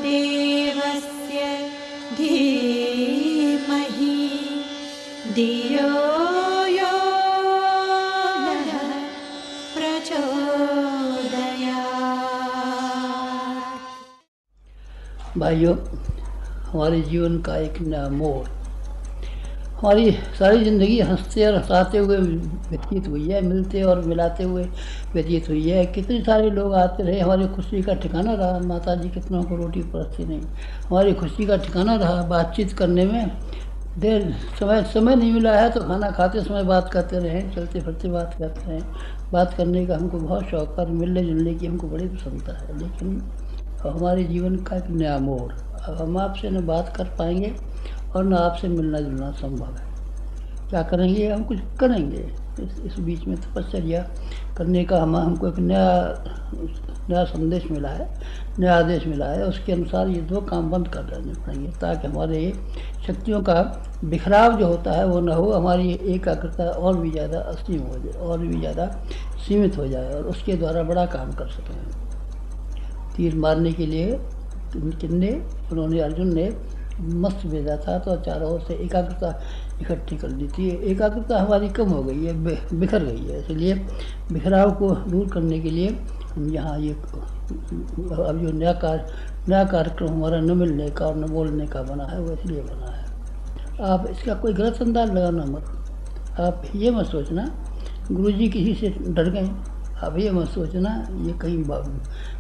देवस्य धीमहि धियो यो नः प्रचोदयात्। भाइयों, हमारे जीवन का एक नया मोड़, हमारी सारी ज़िंदगी हंसते और हंसाते हुए व्यतीत हुई है, मिलते और मिलाते हुए व्यतीत हुई है। कितने सारे लोग आते रहे, हमारी खुशी का ठिकाना रहा। माता जी कितनों को रोटी परोसती नहीं, हमारी खुशी का ठिकाना रहा। बातचीत करने में देर समय नहीं मिला है तो खाना खाते समय बात करते रहें, चलते फिरते बात करते रहें। बात करने का हमको बहुत शौक़ और मिलने जुलने की हमको बड़ी पसंदता है। लेकिन हमारे जीवन का एक नया मोड़, अब हम आपसे न बात कर पाएंगे और न आपसे मिलना जुलना संभव है। क्या करेंगे? हम कुछ करेंगे। इस बीच में तपश्चर्या करने का हमको एक नया संदेश मिला है, नया आदेश मिला है। उसके अनुसार ये 2 काम बंद कर देने पड़ेंगे ताकि हमारे शक्तियों का बिखराव जो होता है वो न हो, हमारी एकाग्रता और भी ज़्यादा असीम हो जाए, और भी ज़्यादा सीमित हो जाए और उसके द्वारा बड़ा काम कर सकें। तीर मारने के लिए उन्होंने अर्जुन ने मस्त भेजा था तो चारों ओर से एकाग्रता इकट्ठी कर दी थी। एकाग्रता हमारी कम हो गई है, बिखर गई है। इसलिए बिखराव को दूर करने के लिए हम यहाँ ये अब जो नया कार्यक्रम हमारा न मिलने का और न बोलने का बना है वो इसलिए बना है। आप इसका कोई गलत अंदाज लगाना मत। आप ये मत सोचना गुरुजी किसी से डर गए। अब ये मत सोचना ये कहीं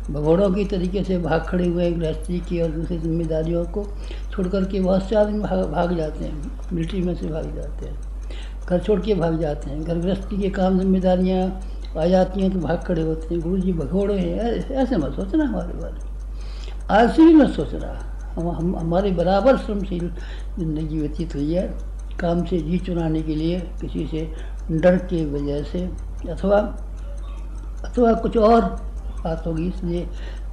भगोड़ों की तरीके से भाग खड़े हुए गृहस्थी की और दूसरी जिम्मेदारियों को छोड़ कर के बहुत से आदमी भाग जाते हैं, मिलिट्री में से भाग जाते हैं, घर छोड़ के भाग जाते हैं, घर गृहस्थी के काम जिम्मेदारियाँ आ जाती हैं तो भाग खड़े होते हैं। गुरुजी भगोड़े हैं, ऐसे मत सोचना हमारे बारे में। आलसी भी मत सोचना। हम हमारे बराबर श्रमशील जिंदगी व्यतीत हुई है, काम से जी चुराने के लिए, किसी से डर के वजह से अथवा कुछ और बात होगी, इसलिए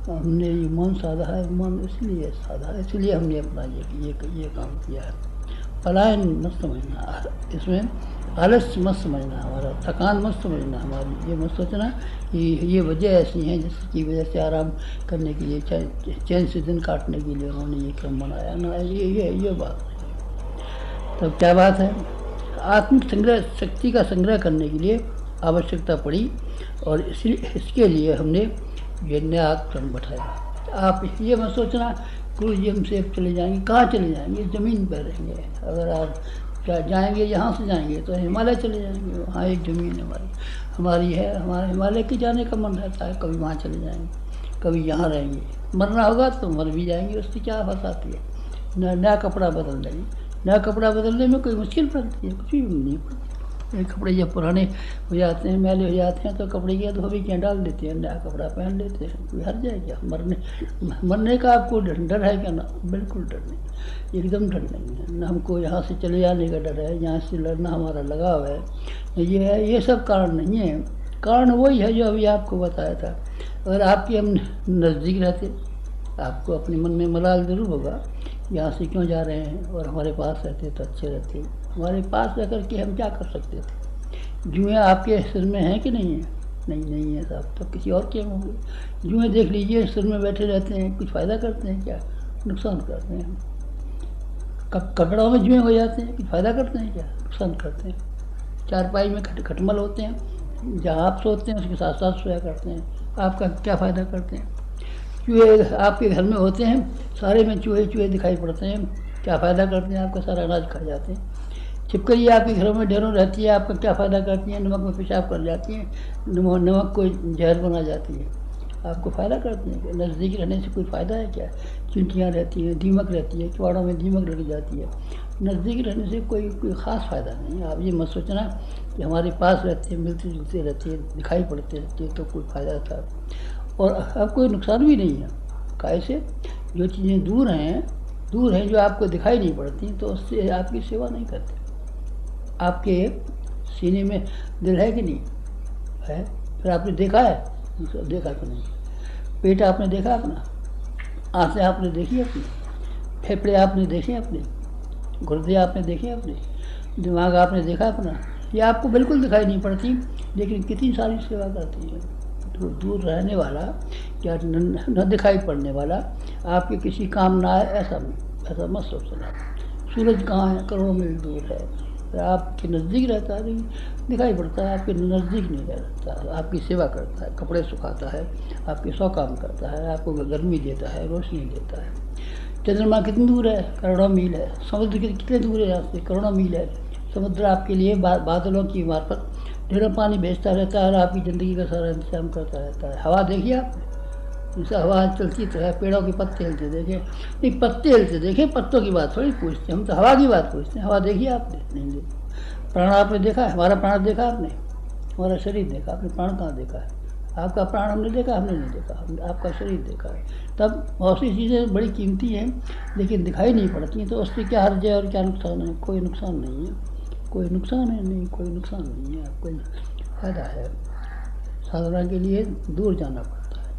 हमने ये मौन साधा है। मौन इसलिए साधा है, इसलिए हमने अपना ये काम किया है। पलायन मत समझना, इसमें आलस्य मत समझना, हमारा थकान मत समझना, हमारी ये मत सोचना कि ये वजह ऐसी हैं जिसकी वजह से आराम करने के लिए, चैन से दिन काटने के लिए उन्होंने ये क्रम बनाया ना। ये बात नहीं। तो क्या बात है? आत्मिक शक्ति का संग्रह करने के लिए आवश्यकता पड़ी और इसके लिए हमने ये नया क्रम बैठाया। आप ये मत सोचना गुरु जी हमसे अब चले जाएंगे। कहाँ चले जाएंगे? ज़मीन पर रहेंगे। अगर आप जाएंगे, यहाँ से जाएंगे तो हिमालय चले जाएंगे। वहाँ एक ज़मीन हमारी है, हमारा हिमालय के जाने का मन रहता है। कभी वहाँ चले जाएंगे, कभी यहाँ रहेंगे। मरना होगा तो मर भी जाएंगे, उसकी क्या बात आती है। नया कपड़ा बदल देंगे। नया कपड़ा बदलने में कोई मुश्किल पड़ती है? कुछ भी नहीं पड़ती। कपड़े जब पुराने हो जाते हैं, मैले हो जाते हैं तो कपड़े की धोबी डाल देते हैं, नया कपड़ा पहन लेते हैं। कोई हर जाए क्या? मरने का आपको डर है क्या? ना, बिल्कुल डर नहीं, एकदम डर नहीं है। न हमको यहाँ से चले जाने का डर है, यहाँ से लड़ना हमारा लगाव है, ये सब कारण नहीं है। कारण वही है जो अभी आपको बताया था। अगर आपके हम नज़दीक रहते, आपको अपने मन में मलाल ज़रूर होगा यहाँ से क्यों जा रहे हैं, और हमारे पास रहते तो अच्छे रहते। हमारे पास रह कर के हम क्या कर सकते थे? जुएँ आपके सिर में हैं कि नहीं है? नहीं है साहब, तो किसी और के होंगे। जुएँ देख लीजिए, सिर में बैठे रहते हैं, कुछ फ़ायदा करते हैं क्या? नुकसान करते हैं। कपड़ों में जुएँ हो जाते हैं, कुछ फ़ायदा करते हैं क्या? नुकसान करते हैं। चारपाई में खटमल होते हैं, जहाँ आप सोते हैं उसके साथ साथ सोया करते हैं, आपका क्या फ़ायदा करते हैं? चूहे आपके घर में होते हैं, सारे में चूहे दिखाई पड़ते हैं, क्या फ़ायदा करते हैं? आपका सारा अनाज खा जाते हैं। छिपकली आपके घरों में ढेरों रहती है, आपका क्या फ़ायदा करती है? नमक में पेशाब कर जाती हैं, नमक को जहर बना जाती है, आपको फ़ायदा करती हैं? नज़दीक रहने से कोई फ़ायदा है क्या? चींटियाँ रहती हैं, दीमक रहती है, चुहाड़ों में दीमक लग जाती है। नज़दीक रहने से कोई ख़ास फ़ायदा नहीं है। आप ये मत सोचना कि हमारे पास रहते हैं, मिलते जुलते रहते हैं, दिखाई पड़ते रहते हैं तो कोई फ़ायदा था, और अब कोई नुकसान भी नहीं है। कैसे? जो चीज़ें दूर हैं, जो आपको दिखाई नहीं पड़ती, तो उससे आपकी सेवा नहीं करते। आपके सीने में दिल है कि नहीं है? फिर आपने देखा है? देखा तो नहीं। पेट आपने देखा अपना? आँखें आपने देखी अपनी? फेफड़े आपने देखे अपने? गुर्दे आपने देखे अपने? दिमाग आपने देखा अपना? ये आपको बिल्कुल दिखाई नहीं पड़ती, लेकिन कितनी सारी सेवा करती है। दूर रहने वाला या न दिखाई पड़ने वाला आपके किसी काम ना आए, ऐसा मत सोचना। सूरज कहाँ है, करोड़ों मील दूर है, आपके नज़दीक रहता है लेकिन दिखाई पड़ता है, आपके नज़दीक नहीं रहता है। आपकी सेवा करता है, कपड़े सुखाता है, आपके 100 काम करता है, आपको गर्मी देता है, रोशनी देता है। चंद्रमा कितनी दूर है, करोड़ों मील है। समुद्र कितने दूर है यहाँ से, करोड़ों मील है। समुद्र आपके लिए बादलों की मार्फत ढेरों पानी भेजता रहता है और आपकी ज़िंदगी का सारा इंतजाम करता रहता है। हवा देखिए आपने, जैसे हवा चलती तो है, पेड़ों के पत्ते हिलते देखे नहीं, पत्ते हिलते देखे, पत्तों की बात थोड़ी पूछते, हम तो हवा की बात पूछते हैं। हवा देखिए आपने, नहीं देखी। प्राण आपने देखा है, हमारा प्राण देखा आपने, हमारा शरीर देखा आपने, प्राण कहाँ देखा है? आपका प्राण हमने देखा, हमने नहीं देखा, हमने आपका शरीर देखा है। तब बहुत सी चीज़ें बड़ी कीमती हैं लेकिन दिखाई नहीं पड़ती हैं, तो उससे क्या हर्ज है और क्या नुकसान है? कोई नुकसान नहीं है, कोई नुकसान है नहीं, कोई नुकसान नहीं है, कोई फायदा है। साधना के लिए दूर जाना पड़ता है।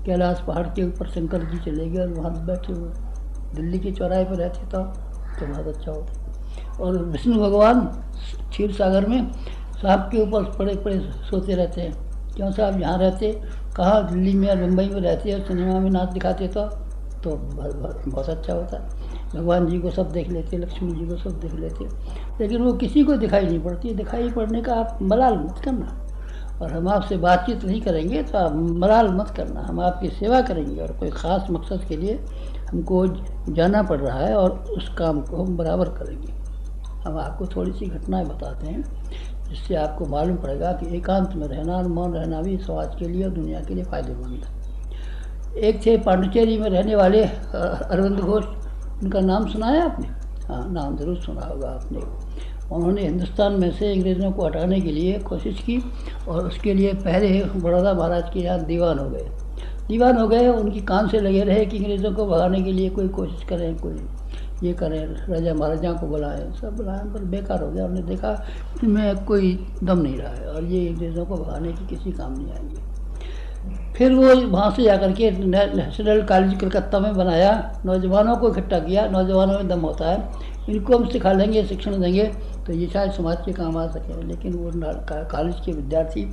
कैलाश पहाड़ के ऊपर शंकर जी चले गए और वहाँ बैठे हुए, दिल्ली के चौराहे पर रहते तो बहुत अच्छा होता। और विष्णु भगवान क्षीर सागर में सांप के ऊपर पड़े पड़े सोते रहते हैं। क्यों साहब यहाँ रहते, कहाँ दिल्ली में और मुंबई में रहते और सिनेमा में नाच दिखाते तो बहुत अच्छा होता। भगवान जी को सब देख लेते, लक्ष्मी जी को सब देख लेते, लेकिन वो किसी को दिखाई नहीं पड़ती। दिखाई पड़ने का आप मलाल मत करना, और हम आपसे बातचीत नहीं करेंगे तो आप मलाल मत करना। हम आपकी सेवा करेंगे और कोई ख़ास मकसद के लिए हमको जाना पड़ रहा है और उस काम को हम बराबर करेंगे। हम आपको थोड़ी सी घटनाएं बताते हैं जिससे आपको मालूम पड़ेगा कि एकांत में रहना और मौन रहना भी समाज के लिए और दुनिया के लिए फ़ायदेमंद है। एक थे पांडिचेरी में रहने वाले अरविंद घोष, उनका नाम सुना है आपने? हाँ, नाम ज़रूर सुना होगा आपने। उन्होंने हिंदुस्तान में से अंग्रेज़ों को हटाने के लिए कोशिश की और उसके लिए पहले बड़ौदा महाराज के यहाँ दीवान हो गए। उनकी कान से लगे रहे कि अंग्रेज़ों को भगाने के लिए कोई कोशिश करें, कोई ये करें, राजा महाराजाओं को बुलाएं, सब बुलाएं, पर बेकार हो गया। उन्होंने देखा कि मैं कोई दम नहीं रहा है और ये अंग्रेज़ों को भगाने की किसी काम नहीं आएंगे। फिर वो वहाँ से जाकर के नेशनल कॉलेज कलकत्ता में बनाया, नौजवानों को इकट्ठा किया। नौजवानों में दम होता है, इनको हम सिखा लेंगे, शिक्षण देंगे तो ये शायद समाज के काम आ सके। लेकिन वो कॉलेज के विद्यार्थी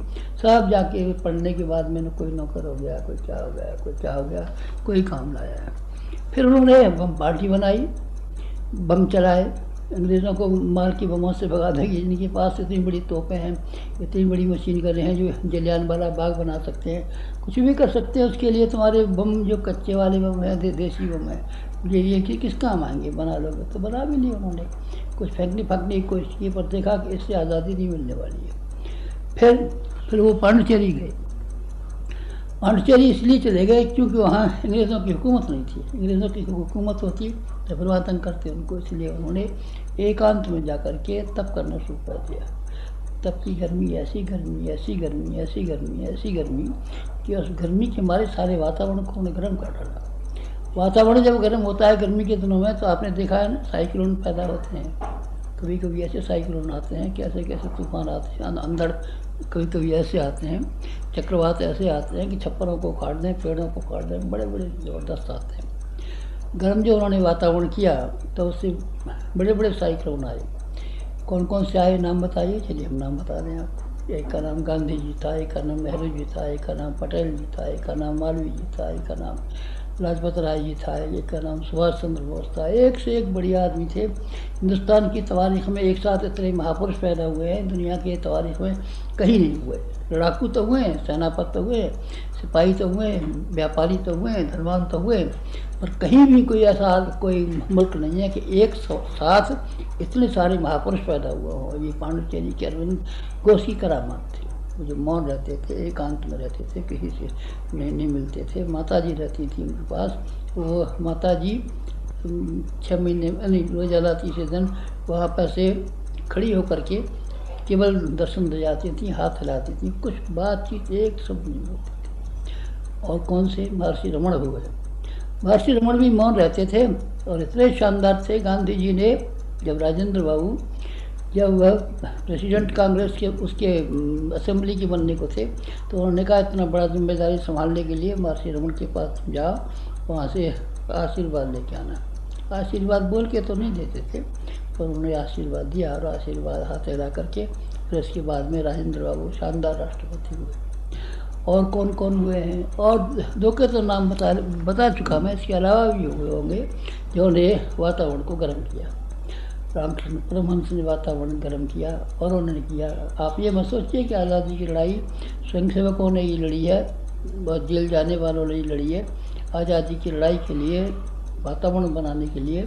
सब जाके पढ़ने के बाद मैंने कोई नौकर हो गया, कोई क्या हो गया, कोई क्या हो गया, कोई काम लाया है। फिर उन्होंने बम पार्टी बनाई, बम चलाए, अंग्रेज़ों को मार की बमों से भगा देंगे। इनके पास इतनी बड़ी तोपें हैं, इतनी बड़ी मशीन गनें हैं जो जलियांवाला बाग बना सकते हैं, कुछ भी कर सकते हैं। उसके लिए तुम्हारे बम जो कच्चे वाले बम हैं, देसी बम है, ये कि किस काम आएंगे? बना लोगे तो बना भी नहीं। उन्होंने कुछ फेंकने की कोशिश की पर देखा कि इससे आज़ादी नहीं मिलने वाली है। फिर वो पांडिचेरी गए। पांडिचेरी इसलिए चले गए क्योंकि वहाँ अंग्रेज़ों की हुकूमत नहीं थी। अंग्रेज़ों की हुकूमत होती तो फिर वहाँ तंग करते उनको, इसलिए उन्होंने एकांत में जा कर के तप करना शुरू कर दिया। तब की गर्मी ऐसी गर्मी कि उस गर्मी के मारे सारे वातावरण को उन्हें गर्म कर डाला। वातावरण जब गर्म होता है गर्मी के दिनों में तो आपने देखा है ना, साइक्लोन पैदा होते हैं। कभी कभी ऐसे साइक्लोन आते हैं, कैसे तूफान आते हैं, अंधड़ कभी ऐसे आते हैं, चक्रवात ऐसे आते हैं कि छप्परों को उखाड़ दें, पेड़ों को उखाड़ दें, बड़े ज़बरदस्त आते हैं। गर्म जो उन्होंने वातावरण किया तो उससे बड़े बड़े साइक्लोन आए। कौन कौन से आए नाम बताइए? चलिए हम नाम बता दें आपको। एक का नाम गांधी जी था, एक का नाम नेहरू जी था, एक का नाम पटेल जी था, एक का नाम मालवीय जी था, एक का नाम लाजपत राय जी था, एक का नाम सुभाष चंद्र बोस था। एक से एक बढ़िया आदमी थे। हिंदुस्तान की तारीख में एक साथ इतने महापुरुष पैदा हुए हैं, दुनिया की तारीख में कहीं नहीं हुए। लड़ाकू तो हुए हैं, सेनापति तो हुए, सिपाही तो हुए, व्यापारी तो हुए, धनवान तो हुए, पर कहीं भी कोई ऐसा कोई मुल्क नहीं है कि एक साथ इतने सारे महापुरुष पैदा हुआ हो। ये पांडिचेरी के अरविंद घोष की करामात थी। वो जो मौन रहते थे, एकांत में रहते थे, किसी से नहीं मिलते थे। माता जी रहती थी उनके पास। वो माता जी 6 महीने नहीं रोज़ाना 30 दिन वहाँ पर से खड़ी होकर के केवल दर्शन दे जाती थी, हाथ हिलाती थी, कुछ बातचीत एक शब्द नहीं होती थी। और कौन से? महर्षि रमण हुए। महर्षि रमण भी मौन रहते थे और इतने शानदार थे। गांधी जी ने जब राजेंद्र बाबू जब वह प्रेसिडेंट कांग्रेस के उसके असेंबली के बनने को थे तो उन्होंने कहा इतना बड़ा जिम्मेदारी संभालने के लिए महर्षि रमण के पास जाओ, वहाँ से आशीर्वाद लेके आना। आशीर्वाद बोल के तो नहीं देते थे पर उन्होंने आशीर्वाद दिया और आशीर्वाद हाथ हिला करके फिर इसके बाद में राजेंद्र बाबू शानदार राष्ट्रपति हुए। और कौन कौन हुए हैं, और दो के तो नाम बता चुका मैं, इसके अलावा भी हुए होंगे जिन्होंने वातावरण को गर्म किया। रामकृष्ण परमहंस ने वातावरण गर्म किया और उन्होंने किया। आप ये मत सोचिए कि आज़ादी की लड़ाई स्वयंसेवकों ने ही लड़ी है, बहुत जेल जाने वालों ने ही लड़ी है। आज़ादी की लड़ाई के लिए, वातावरण बनाने के लिए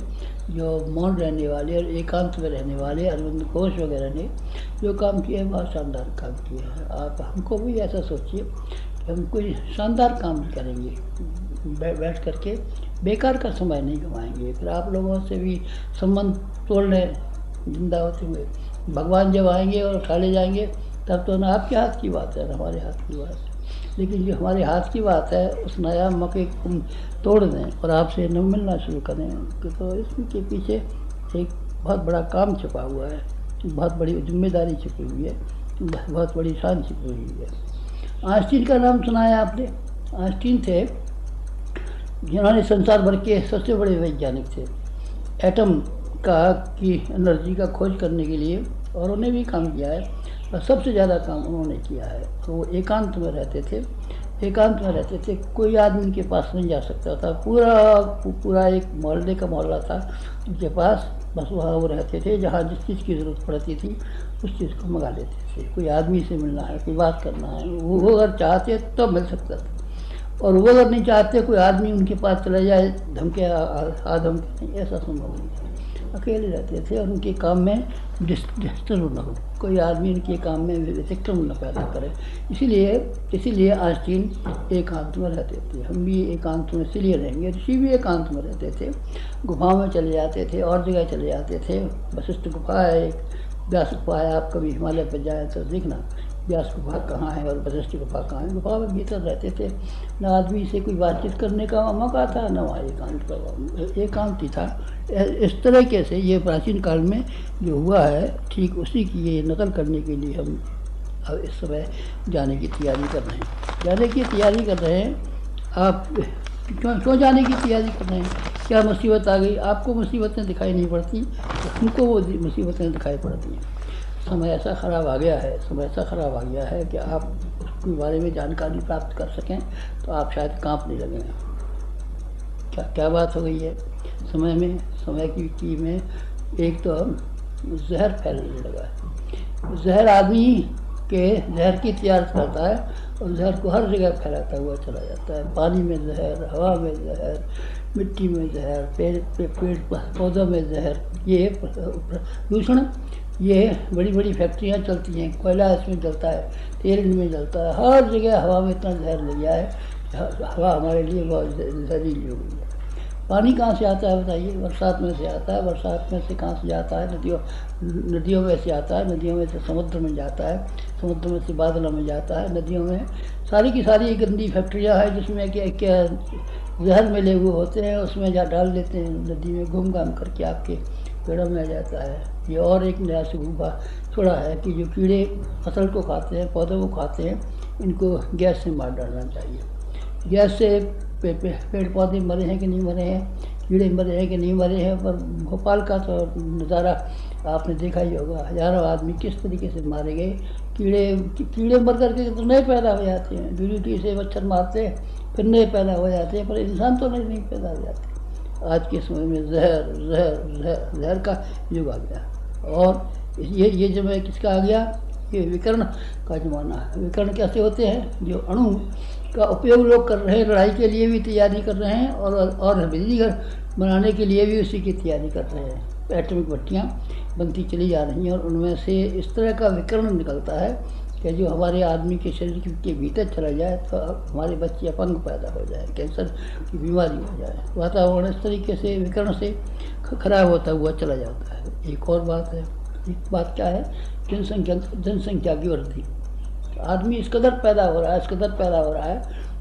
जो मौन रहने वाले और एकांत में रहने वाले अरविंद घोष वगैरह ने जो काम किया है, बहुत शानदार काम किया है। आप हमको भी ऐसा सोचिए कि हम कोई शानदार काम भी करेंगे, बैठ करके बेकार का समय नहीं गंवाएंगे। फिर आप लोगों से भी संबंध तोड़ लें जिंदा होते हुए, भगवान जब आएंगे और उठा ले जाएंगे तब तो ना आपके हाथ की बात है ना हमारे हाथ की बात है। लेकिन जो हमारे हाथ की बात है उस नया मौके को हम तोड़ दें और आपसे न मिलना शुरू करें, तो इसके पीछे एक बहुत बड़ा काम छुपा हुआ है, बहुत बड़ी जिम्मेदारी छुपी हुई है, बहुत बड़ी शान छुपी हुई है। आइंस्टीन का नाम सुना है आपने? आइंस्टीन थे जिन्होंने संसार भर के सबसे बड़े वैज्ञानिक थे, एटम की एनर्जी का खोज करने के लिए, और उन्हें भी काम किया है और सबसे ज़्यादा काम उन्होंने किया है। तो वो एकांत में रहते थे, कोई आदमी उनके पास नहीं जा सकता था। पूरा एक मोहल्ले का मोहल्ला था उनके पास, बस वहाँ वो रहते थे। जहाँ जिस चीज़ की ज़रूरत पड़ती थी उस चीज़ को मंगा लेते थे। कोई आदमी से मिलना है, कोई बात करना है, वो अगर चाहते तो मिल सकता था, और वो अगर नहीं चाहते कोई आदमी उनके पास चला जाए धमके धमके नहीं, ऐसा संभव नहीं था। अकेले रहते थे और उनके काम में डिस्टर्ब न हो, कोई आदमी उनके काम में व्यतिक्रम न पैदा करे। इसीलिए आइंस्टीन एकांत में रहते थे। हम भी एकांत में इसलिए रहेंगे, ऋषि भी एकांत में रहते थे, गुफाओं में चले जाते थे और जगह चले जाते थे। वशिष्ठ गुफा है, एक व्यास गुफा है, आप कभी हिमालय पर जाएँ तो देखना व्यास गुफा कहाँ है और वशिष्ठ गुफा कहाँ है। गुफा में भीतर रहते थे, न आदमी से कोई बातचीत करने का मौका था, न वहाँ एकांत ही था। इस तरीके से ये प्राचीन काल में जो हुआ है, ठीक उसी की ये नकल करने के लिए हम अब इस समय जाने की तैयारी कर रहे हैं। आप क्यों जाने की तैयारी कर रहे हैं? क्या मुसीबत आ गई? आपको मुसीबतें दिखाई नहीं पड़ती, उनको वो मुसीबतें दिखाई पड़ती हैं। समय ऐसा ख़राब आ गया है कि आप उसके बारे में जानकारी प्राप्त कर सकें तो आप शायद कांपने लगें। क्या बात हो गई है समय की में एक तो जहर फैलने लगा है। जहर आदमी के जहर की तैयार करता है और जहर को हर जगह फैलाता हुआ चला जाता है। पानी में जहर, हवा में जहर, मिट्टी में जहर, पेड़ पौधों में जहर, ये प्रदूषण, ये बड़ी बड़ी फैक्ट्रियाँ चलती हैं, कोयला इसमें जलता है, तेल इनमें जलता है, हर जगह हवा में इतना जहर लग गया है, हवा हमारे लिए बहुत जहरीली हो गई है। पानी कहाँ से आता है बताइए? बरसात में से आता है। बरसात में से कहाँ से जाता है? नदियों में से आता है, नदियों में से समुद्र में जाता है, समुद्र में से बादलों में जाता है, नदियों में सारी की सारी गंदी फैक्ट्रियाँ हैं जिसमें क्या जहर मिले हुए होते हैं, उसमें जा डाल देते हैं, नदी में घूम घाम करके आपके पेड़ों में आ जाता है। ये और एक नया सुगुफा छोड़ा है कि जो कीड़े फसल को खाते हैं, पौधों को खाते हैं, इनको गैस से मार डालना चाहिए। गैस से पेड़ पौधे मरे हैं कि नहीं मरे हैं, कीड़े मरे हैं कि नहीं मरे हैं, पर भोपाल का तो नज़ारा आपने देखा ही होगा। हज़ारों आदमी किस तरीके से मारे गए। कीड़े मर करके तो नए पैदा हो जाते हैं, DDT से मच्छर मारते हैं फिर नए पैदा हो जाते हैं, पर इंसान तो नहीं पैदा हो जाते। आज के समय में जहर का युग आ गया। और ये समय किसका आ गया? ये विकर्ण का ज़माना है। विकर्ण कैसे होते हैं? जो अणु का उपयोग लोग कर रहे हैं, लड़ाई के लिए भी तैयारी कर रहे हैं और बिजली घर बनाने के लिए भी उसी की तैयारी कर रहे हैं। एटॉमिक भट्टियाँ बनती चली जा रही हैं और उनमें से इस तरह का विकर्ण निकलता है कि जो हमारे आदमी के शरीर के भीतर चला जाए तो हमारे बच्चे अपंग पैदा हो जाए, कैंसर की बीमारी हो जाए। वातावरण इस तरीके से विकर्ण से खराब होता हुआ चला जाता है। एक और बात है, एक बात क्या है? जनसंख्या की वृद्धि। आदमी इस कदर पैदा हो रहा है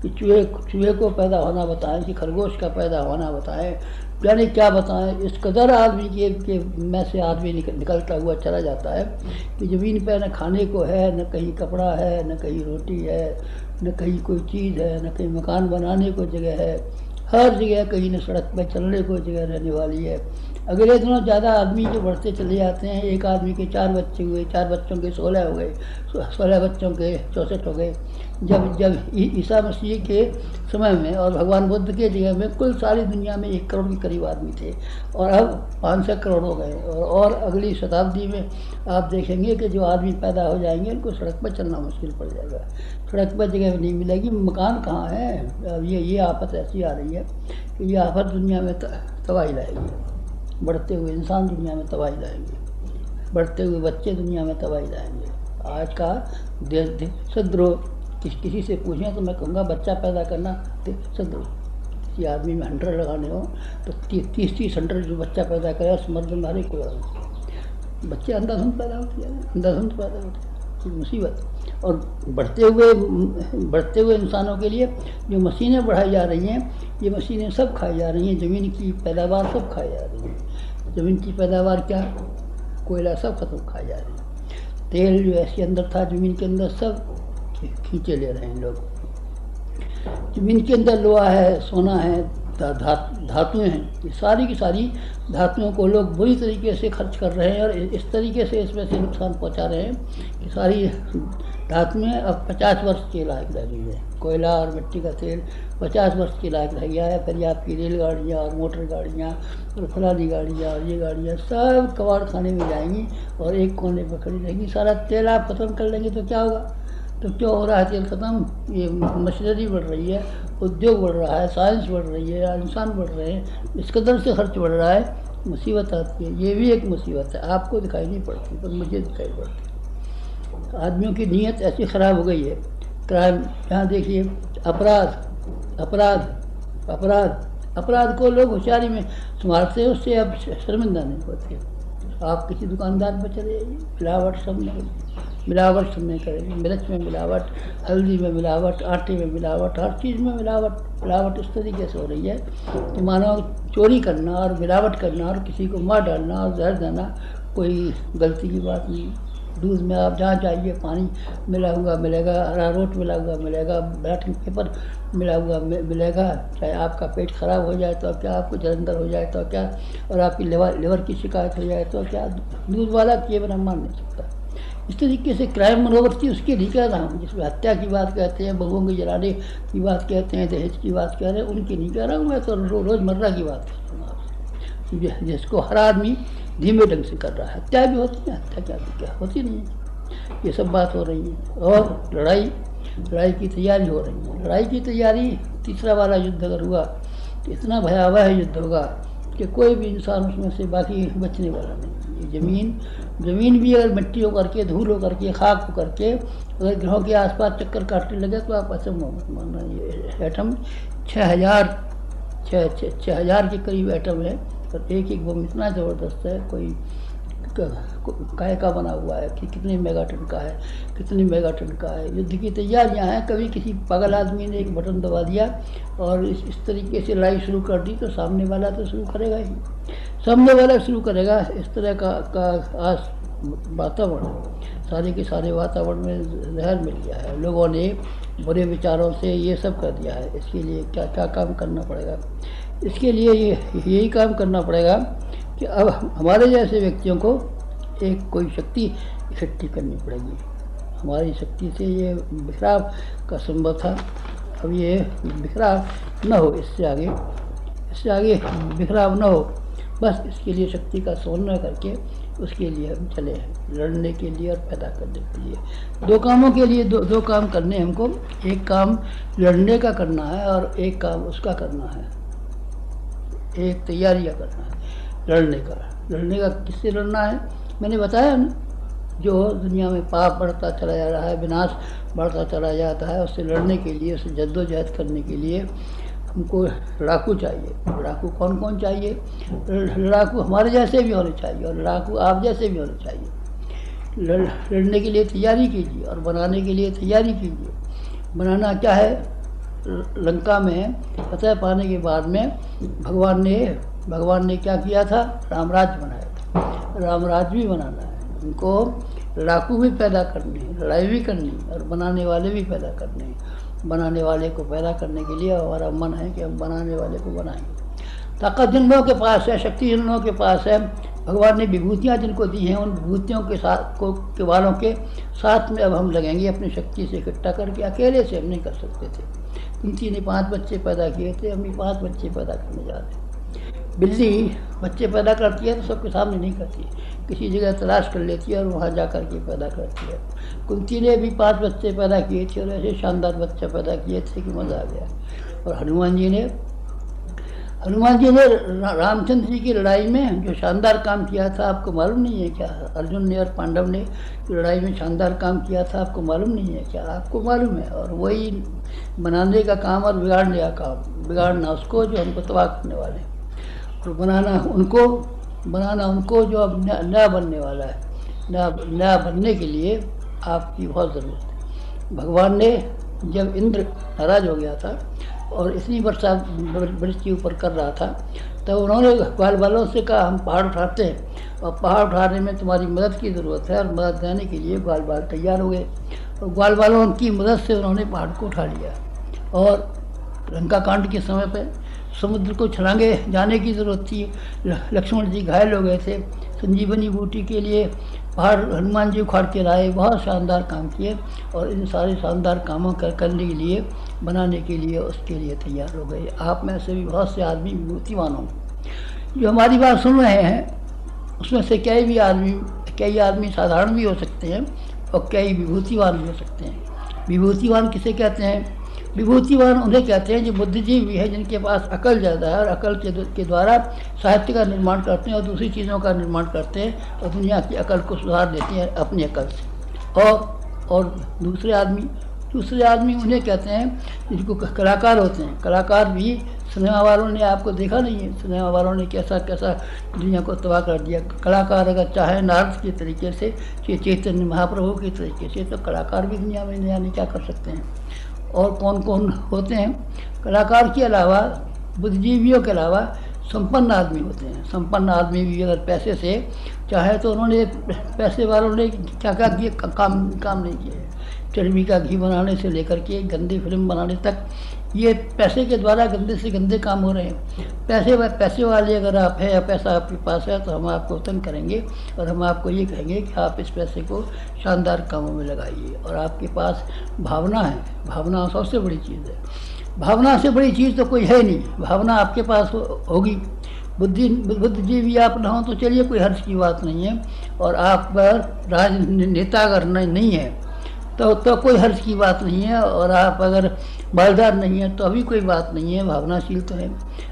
कि चूहे को पैदा होना बताएं कि खरगोश का पैदा होना बताएं, यानी क्या बताएं। इस कदर आदमी के में से आदमी निकलता हुआ चला जाता है कि ज़मीन पर न खाने को है, न कहीं कपड़ा है, न कहीं रोटी है, न कहीं कोई चीज़ है, न कहीं मकान बनाने को जगह है। हर जगह कहीं न सड़क पर चलने को जगह रहने वाली है। अगले दिनों ज़्यादा आदमी जो बढ़ते चले जाते हैं, एक आदमी के 4 बच्चे हुए, 4 बच्चों के 16 हो गए, 16 बच्चों के 64 हो गए। जब जब ईसा मसीह के समय में और भगवान बुद्ध के जगह में कुल सारी दुनिया में 1 करोड़ के करीब आदमी थे, और अब 500 करोड़ हो गए। और अगली शताब्दी में आप देखेंगे कि जो आदमी पैदा हो जाएंगे उनको सड़क पर चलना मुश्किल पड़ जाएगा, सड़क पर जगह नहीं मिलेगी, मकान कहाँ है। अब ये आफत ऐसी आ रही है कि ये आफत दुनिया में तबाही लाएगी, बढ़ते हुए इंसान दुनिया में तबाही लाएंगे, बढ़ते हुए बच्चे दुनिया में तबाही लाएंगे। आज का देशद्रोह किसी से पूछें तो मैं कहूँगा बच्चा पैदा करना देशद्रोह। किसी आदमी में 100 लगाने हो तो 30 100 जो बच्चा पैदा करे उस मर्द मारे कोई और बच्चे अंधाधुंध पैदा होती है, अंधाधुंध पैदा होती है, मुसीबत। और बढ़ते हुए इंसानों के लिए जो मशीनें बढ़ाई जा रही हैं, ये मशीनें सब खाई जा रही हैं, ज़मीन की पैदावार सब खाई जा रही है। ज़मीन की पैदावार क्या, कोयला सब खत्म खाई जा रही है। तेल जो ऐसे अंदर था ज़मीन के अंदर सब खींचे ले रहे हैं लोग। ज़मीन के अंदर लोहा है, सोना है, धातुएं हैं, ये सारी की सारी धातुओं को लोग बुरी तरीके से खर्च कर रहे हैं और इस तरीके से इसमें से नुकसान पहुंचा रहे हैं कि सारी धातुएं अब 50 वर्ष के लायक रह गई है। कोयला और मिट्टी का तेल 50 वर्ष के लायक रह गया है। फिर ये आपकी रेलगाड़ियाँ और मोटर गाड़ियाँ और फलानी गाड़ियाँ और ये गाड़ियाँ सब कबाड़ खाने में जाएंगी और एक कोने पर खड़ी रहेंगी। सारा तेल आप खत्म कर लेंगे तो क्या होगा, तो क्यों हो रहा है तेल ख़त्म? ये मशीनरी बढ़ रही है, उद्योग बढ़ रहा है, साइंस बढ़ रही है, इंसान बढ़ रहे हैं, इस कदर से खर्च बढ़ रहा है, मुसीबत आती है। ये भी एक मुसीबत है, आपको दिखाई नहीं पड़ती पर मुझे दिखाई पड़ती है। आदमियों की नीयत ऐसी ख़राब हो गई है। क्राइम, यहाँ देखिए, अपराध अपराध अपराध अपराध को लोग होशियारी में संभालते हैं, उससे अब शर्मिंदा नहीं होते। आप किसी दुकानदार पर चले जाइए, मिलावट सब में करेंगे, मिर्च में मिलावट, हल्दी में मिलावट, आटे में मिलावट, हर चीज़ में मिलावट इस तरीके से हो रही है कि मानो चोरी करना और मिलावट करना और किसी को मार डालना और जहर देना कोई गलती की बात नहीं। दूध में आप जहाँ चाहिए पानी मिला हुआ मिलेगा, अरारोट मिला हुआ मिलेगा, ब्लैटिंग पेपर मिला हुआ मिलेगा। चाहे आपका पेट ख़राब हो जाए तो क्या, आपको जलंधर हो जाए तो क्या, और आपकी लिवर की शिकायत हो जाए तो क्या, दूध वाला किए बिना मान नहीं सकता। इस तरीके से क्राइम मनोवृत्ति उसके लिए कह रहा हूँ जिसमें हत्या की बात कहते हैं, बहुओं के जलाने की बात कहते हैं, दहेज की बात कह रहे हैं, उनकी नहीं कह रहा हूँ मैं, तो रोज़मर्रा की बात करता हूँ आपसे, जिसको हर आदमी धीमे ढंग से कर रहा है। हत्या भी होती है, हत्या क्या होती नहीं है, ये सब बात हो रही है। और लड़ाई की तैयारी हो रही है। लड़ाई की तैयारी, तीसरा वाला युद्ध अगर हुआ तो इतना भयावह युद्ध होगा कि कोई भी इंसान उसमें से बाकी बचने वाला नहीं। ये ज़मीन भी अगर मिट्टी होकर के, धूल होकर के, खाक होकर के अगर ग्रहों के आसपास चक्कर काटने लगे तो आप अचंभव मत मानना। ये एटम 6000 के करीब एटम है और एक बम इतना ज़बरदस्त है, कोई काय का बना हुआ है कि कितने मेगाटन का है, कितनी मेगाटन का है। युद्ध की तैयारियां हैं। कभी किसी पागल आदमी ने एक बटन दबा दिया और इस तरीके से लड़ाई शुरू कर दी तो सामने वाला तो शुरू करेगा ही, सामने वाला शुरू करेगा। इस तरह का वातावरण, सारे के सारे वातावरण में जहर मिल गया है। लोगों ने बुरे विचारों से ये सब कर दिया है। इसके लिए क्या क्या काम करना पड़ेगा? इसके लिए यही काम करना पड़ेगा कि अब हमारे जैसे व्यक्तियों को एक कोई शक्ति इकट्ठी करनी पड़ेगी। हमारी शक्ति से ये बिखराव का संभव था, अब ये बिखराव न हो, इससे आगे बिखराव न हो। बस इसके लिए शक्ति का समन्वय करके उसके लिए हम चले हैं, लड़ने के लिए और पैदा करने के लिए। दो कामों के लिए दो काम करने हैं हमको। एक काम लड़ने का करना है और एक काम उसका करना है, एक तैयारियाँ करना है लड़ने का। किससे लड़ना है? मैंने बताया ना, जो दुनिया में पाप बढ़ता चला जा रहा है, विनाश बढ़ता चला जाता है, उससे लड़ने के लिए, उससे जद्दोजहद करने के लिए हमको लड़ाकू चाहिए। लड़ाकू कौन कौन चाहिए? लड़ाकू हमारे जैसे भी होने चाहिए और लड़ाकू आप जैसे भी होने चाहिए। लड़ने के लिए तैयारी कीजिए और बनाने के लिए तैयारी कीजिए। बनाना क्या है? लंका में फतह पाने के बाद में भगवान ने क्या किया था? रामराज्य बनाया था। रामराज्य भी बनाना है, उनको लड़ाकू भी पैदा करने हैं, लड़ाई भी करनी है और बनाने वाले भी पैदा करने हैं। बनाने वाले को पैदा करने के लिए हमारा मन है कि हम बनाने वाले को बनाएंगे। ताकत जिन लोगों के पास है, शक्ति जिन लोगों के पास है, भगवान ने विभूतियाँ जिनको दी हैं, उन विभूतियों के साथ के वालों के साथ में अब हम लगेंगे अपनी शक्ति से इकट्ठा करके। अकेले से हम नहीं कर सकते थे। कुंती ने 5 बच्चे पैदा किए थे, हम भी 5 बच्चे पैदा करने जा रहे हैं। बिल्ली बच्चे पैदा करती है तो सबके सामने नहीं करती, किसी जगह तलाश कर लेती है और वहाँ जा कर के पैदा करती है। कुंती ने भी 5 बच्चे पैदा किए थे और ऐसे शानदार बच्चे पैदा किए थे कि मज़ा आ गया। और हनुमान जी ने रामचंद्र जी की लड़ाई में जो शानदार काम किया था, आपको मालूम नहीं है क्या? अर्जुन ने और पांडव ने लड़ाई में शानदार काम किया था, आपको मालूम नहीं है क्या? आपको मालूम है। और वही बनाने का काम और बिगाड़ने का काम, बिगाड़ना उसको जो हमको तबाह करने वाले हैं, और बनाना उनको जो अब नया बनने वाला है। नया बनने के लिए आपकी बहुत ज़रूरत है। भगवान ने जब इंद्र नाराज़ हो गया था और इतनी वर्षा वृष्टि ऊपर कर रहा था, तब उन्होंने ग्वाल वालों से कहा हम पहाड़ उठाते हैं और पहाड़ उठाने में तुम्हारी मदद की ज़रूरत है। और मदद देने के लिए ग्वाल वाल तैयार हो गए और ग्वाल वालों की मदद से उन्होंने पहाड़ को उठा लिया। और लंका कांड के समय पे समुद्र को छलांगे जाने की ज़रूरत थी, लक्ष्मण जी घायल हो गए थे, संजीवनी बूटी के लिए पहाड़ हनुमान जी उखाड़ के लाए। बहुत शानदार काम किए और इन सारे शानदार कामों करने के लिए, बनाने के लिए, उसके लिए तैयार हो गए। आप में से भी बहुत से आदमी विभूतिवान होंगे जो हमारी बात सुन रहे हैं। उसमें से कई आदमी साधारण भी हो सकते हैं और कई विभूतिवान भी हो सकते हैं। विभूतिवान किसे कहते हैं? विभूतिवान उन्हें कहते हैं जो बुद्धिजीवी है, जिनके पास अकल ज़्यादा है और अकल के द्वारा साहित्य का निर्माण करते हैं और दूसरी चीज़ों का निर्माण करते हैं और दुनिया की अकल को सुधार देते हैं अपनी अकल से। और दूसरे आदमी उन्हें कहते हैं जिनको कलाकार होते हैं। कलाकार भी सिनेमा वालों ने आपको देखा नहीं है, सिनेमा वालों ने कैसा दुनिया को तबाह कर दिया। कलाकार अगर चाहे नारद के तरीके से, चैतन्य महाप्रभु के तरीके से, तो कलाकार भी दुनिया में नया क्या कर सकते हैं। और कौन कौन होते हैं? कलाकार के अलावा, बुद्धिजीवियों के अलावा संपन्न आदमी होते हैं। संपन्न आदमी भी अगर पैसे से चाहे तो उन्होंने, पैसे वालों ने क्या किए, काम नहीं किए। चर्बी का घी बनाने से लेकर के गंदी फिल्म बनाने तक, ये पैसे के द्वारा गंदे से गंदे काम हो रहे हैं। पैसे वाले अगर आप हैं या पैसा आपके पास है तो हम आपको तंग करेंगे और हम आपको ये कहेंगे कि आप इस पैसे को शानदार कामों में लगाइए। और आपके पास भावना है, भावना सबसे बड़ी चीज़ है। भावना से बड़ी चीज़ तो कोई है नहीं। भावना आपके पास होगी। बुद्धिजीवी आप ना हो तो चलिए, कोई हर्ष की बात नहीं है। और आप राजनेता अगर नहीं है तो कोई हर्ष की बात नहीं है। और आप अगर मालदार नहीं है तो अभी कोई बात नहीं है, भावनाशील तो है।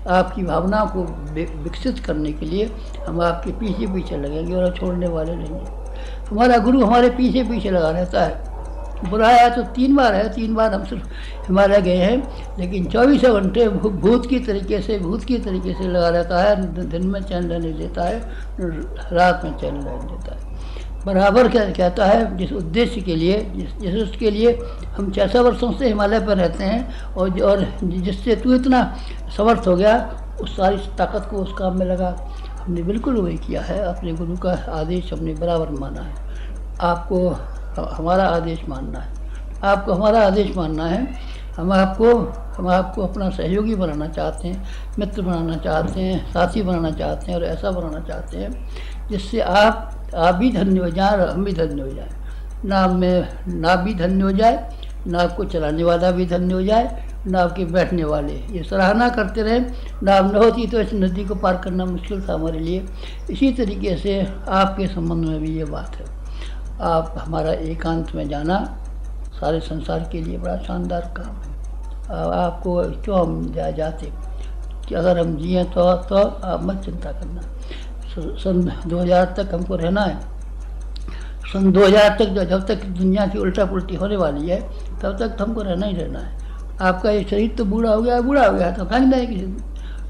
आपकी भावना को विकसित करने के लिए हम आपके पीछे लगेंगे और छोड़ने वाले नहीं हैं। हमारा गुरु हमारे पीछे लगा रहता है। बुलाया तो 3 बार है, 3 बार हम सिर्फ हिमालय गए हैं, लेकिन 24 घंटे भूत की तरीके से लगा रहता है। दिन में चैन रहने देता है, रात में चैन रहने देता है। बराबर कहता है जिस उद्देश्य के लिए, जिस उसके लिए हम 600 वर्षों से हिमालय पर रहते हैं और जिससे तू इतना समर्थ हो गया, उस सारी ताकत को उस काम में लगा। हमने बिल्कुल वही किया है। अपने गुरु का आदेश हमने बराबर माना है। आपको हमारा आदेश मानना है, आपको हमारा आदेश मानना है। हम आपको अपना सहयोगी बनाना चाहते हैं, मित्र बनाना चाहते हैं, साथी बनाना चाहते हैं और ऐसा बनाना चाहते हैं जिससे आप भी धन्य हो जाए और हम भी धन्य हो जाए। ना भी धन्य हो जाए, ना आपको चलाने वाला भी धन्य हो जाए, ना आपके बैठने वाले। ये सराहना करते रहे। नाव न होती तो इस नदी को पार करना मुश्किल था हमारे लिए। इसी तरीके से आपके संबंध में भी ये बात है। आप हमारा एकांत में जाना सारे संसार के लिए बड़ा शानदार काम है। आपको क्यों हम जाते कि अगर हम जिए तो आप मत चिंता करना। सन 2000 तक हमको रहना है। सन 2000 तक, जब तक दुनिया की उल्टा पुल्टी होने वाली है, तब तक तो हमको रहना ही रहना है। आपका ये शरीर तो बूढ़ा हो गया तो फेंक दें किसी दिन।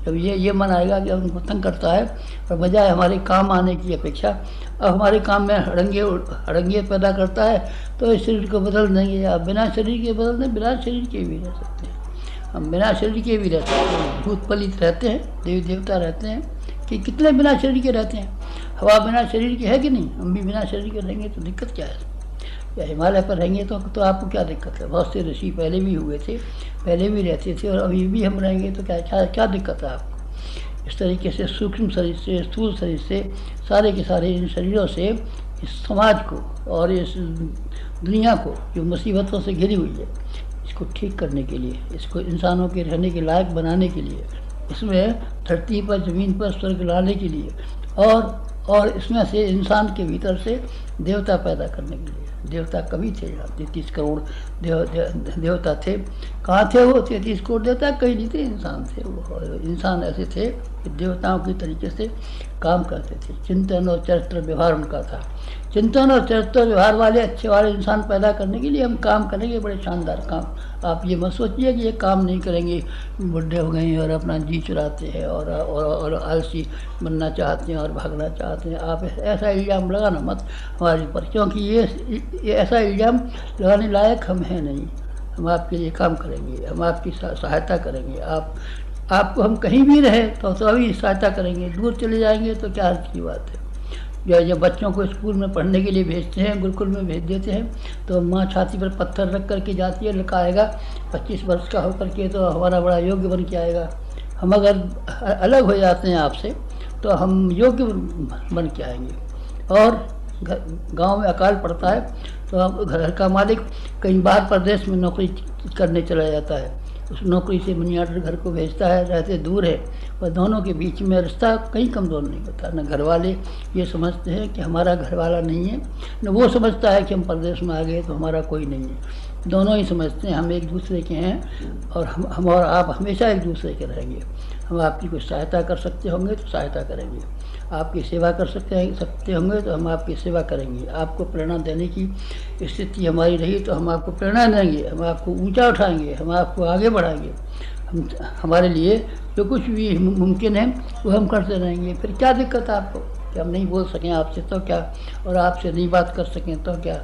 जब ये मन आएगा कि हमको तंग करता है और बजाय हमारे काम आने की अपेक्षा अब हमारे काम में अड़ंगे पैदा करता है, तो इस शरीर को बदल देंगे। आप बिना शरीर के बदल दें, बिना शरीर के भी रह सकते हैं। हम बिना शरीर के भी रह सकते हैं। भूत पलित रहते हैं, देवी देवता रहते हैं, कि कितने बिना शरीर के रहते हैं। हवा बिना शरीर के है कि नहीं? हम भी बिना शरीर के रहेंगे तो दिक्कत क्या है? या हिमालय पर रहेंगे तो आपको क्या दिक्कत है? बहुत से ऋषि पहले भी हुए थे, पहले भी रहते थे, और अभी भी हम रहेंगे तो क्या क्या क्या दिक्कत है आपको? इस तरीके से सूक्ष्म शरीर से, स्थूल शरीर से, सारे के सारे इन शरीरों से इस समाज को और इस दुनिया को जो मुसीबतों से घिरी हुई है, इसको ठीक करने के लिए, इसको इंसानों के रहने के लायक बनाने के लिए, इसमें धरती पर, ज़मीन पर स्वर्ग लाने के लिए, और इसमें से इंसान के भीतर से देवता पैदा करने के लिए। देवता कभी थे यहाँ 33 करोड़ देवता थे। कहाँ थे वो 33 करोड़ देवता? कहीं नहीं थे, इंसान थे वो। इंसान ऐसे थे कि देवताओं की तरीके से काम करते थे। चिंतन और चरित्र व्यवहार उनका था। चिंतन और चरित्र व्यवहार वाले अच्छे वाले इंसान पैदा करने के लिए हम काम करेंगे, बड़े शानदार काम। आप ये मत सोचिए कि ये काम नहीं करेंगे, बुढ़े हो गए हैं और अपना जी चुराते हैं और आलसी बनना चाहते हैं और भागना चाहते हैं। आप ऐसा इल्ज़ाम लगाना मत हमारे ऊपर, क्योंकि ये ऐसा इल्ज़ाम लगाने लायक हम हैं नहीं। हम आपके लिए काम करेंगे, हम आपकी सहायता करेंगे। आपको हम कहीं भी रहे तो अभी सहायता करेंगे। दूर चले जाएंगे तो क्या अर्थ की बात है? जब बच्चों को स्कूल में पढ़ने के लिए भेजते हैं, गुरुकुल में भेज देते हैं, तो माँ छाती पर पत्थर रख करके जाती है, लड़का आएगा 25 वर्ष का होकर के तो हमारा बड़ा योग्य बन के आएगा। हम अगर अलग हो जाते हैं आपसे तो हम योग्य बन के आएंगे। और गांव में अकाल पड़ता है तो अब घर का मालिक कहीं बाहर प्रदेश में नौकरी करने चला जाता है, उस नौकरी से मनी ऑर्डर घर को भेजता है, रहते दूर है, और दोनों के बीच में रिश्ता कहीं कमज़ोर नहीं होता। न घर वाले ये समझते हैं कि हमारा घर वाला नहीं है, न वो समझता है कि हम प्रदेश में आ गए तो हमारा कोई नहीं है। दोनों ही समझते हैं हम एक दूसरे के हैं, और हम और आप हमेशा एक दूसरे के रहेंगे। हम आपकी कोई सहायता कर सकते होंगे तो सहायता करेंगे, आपकी सेवा कर सकते होंगे तो हम आपकी सेवा करेंगे। आपको प्रेरणा देने की स्थिति हमारी रही तो हम आपको प्रेरणा देंगे, हम आपको ऊंचा उठाएंगे, हम आपको आगे बढ़ाएंगे। हमारे लिए जो कुछ भी मुमकिन है वो हम करते रहेंगे। फिर क्या दिक्कत है आपको कि हम नहीं बोल सकें आपसे तो क्या, और आपसे नहीं बात कर सकें तो क्या?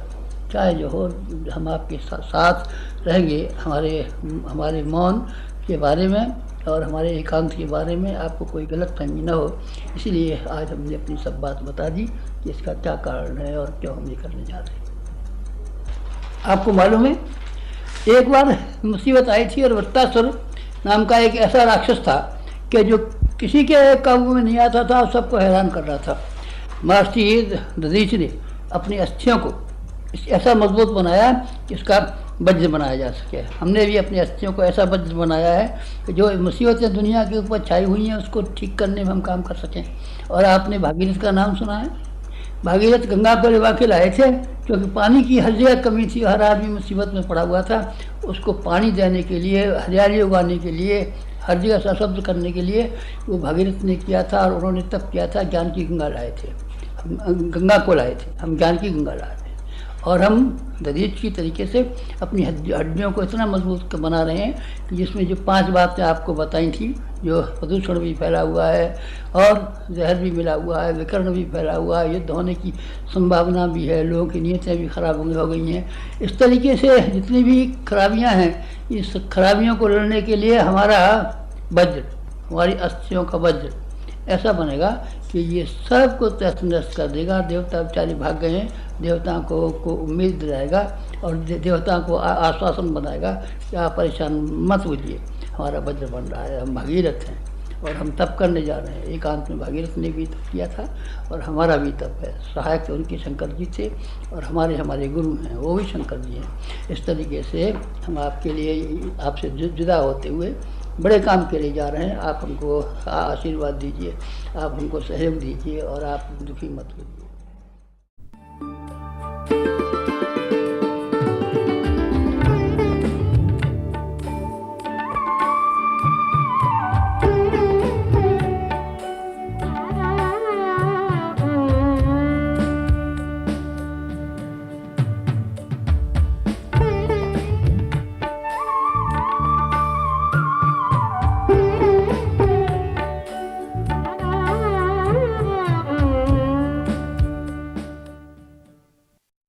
चाहे जो हो, हम आपके साथ रहेंगे। हमारे मौन के बारे में और हमारे एकांत के बारे में आपको कोई गलत फहमी न हो, इसीलिए आज हमने अपनी सब बात बता दी कि इसका क्या कारण है और क्यों हम ये करने जा रहे हैं। आपको मालूम है, एक बार मुसीबत आई थी और वृत्तासुर नाम का एक ऐसा राक्षस था कि जो किसी के काबू में नहीं आता था और सबको हैरान कर रहा था। महर्षि दधीच ने अपनी अस्थियों को ऐसा मजबूत बनाया कि इसका वज्र बनाया जा सके। हमने भी अपनी अस्थियों को ऐसा वज्र बनाया है कि जो मुसीबतें दुनिया के ऊपर छाई हुई हैं उसको ठीक करने में हम काम कर सकें। और आपने भागीरथ का नाम सुना है? भागीरथ गंगा को रिवा के लाए थे, क्योंकि पानी की हर जगह कमी थी, हर आदमी मुसीबत में पड़ा हुआ था। उसको पानी देने के लिए, हरियाली उगाने के लिए, हर जगह सशब्द करने के लिए वो भागीरथ ने किया था। और उन्होंने तब किया था, ज्ञान की गंगा लाए थे, गंगा को लाए थे, हम ज्ञान की गंगा लाए थे। और हम दधीच की तरीके से अपनी हड्डियों को इतना मजबूत बना रहे हैं कि जिसमें जो 5 बातें आपको बताई थी, जो प्रदूषण भी फैला हुआ है और जहर भी मिला हुआ है, विकर्ण भी फैला हुआ है, युद्ध होने की संभावना भी है, लोगों की नीयतें भी खराब हो गई हैं। इस तरीके से जितनी भी खराबियां हैं, इस खराबियों को लड़ने के लिए हमारा वज्र, हमारी अस्थियों का वज्र ऐसा बनेगा कि ये सब को तहस नहस कर देगा। देवता बेचारे भाग गए हैं, देवताओं को उम्मीद दिलाएगा और देवताओं को आश्वासन बनाएगा कि आप परेशान मत होइए, हमारा वज्र बन रहा है, हम भागीरथ हैं और हम तप करने जा रहे हैं। एकांत में भागीरथ ने भी तप किया था और हमारा भी तप है। सहायक तो उनके शंकर जी थे और हमारे गुरु हैं, वो भी शंकर जी हैं। इस तरीके से हम आपके लिए, आपसे जुदा होते हुए बड़े काम के लिए जा रहे हैं। आप हमको आशीर्वाद दीजिए, आप हमको सहयोग दीजिए और आप दुखी मत होइए।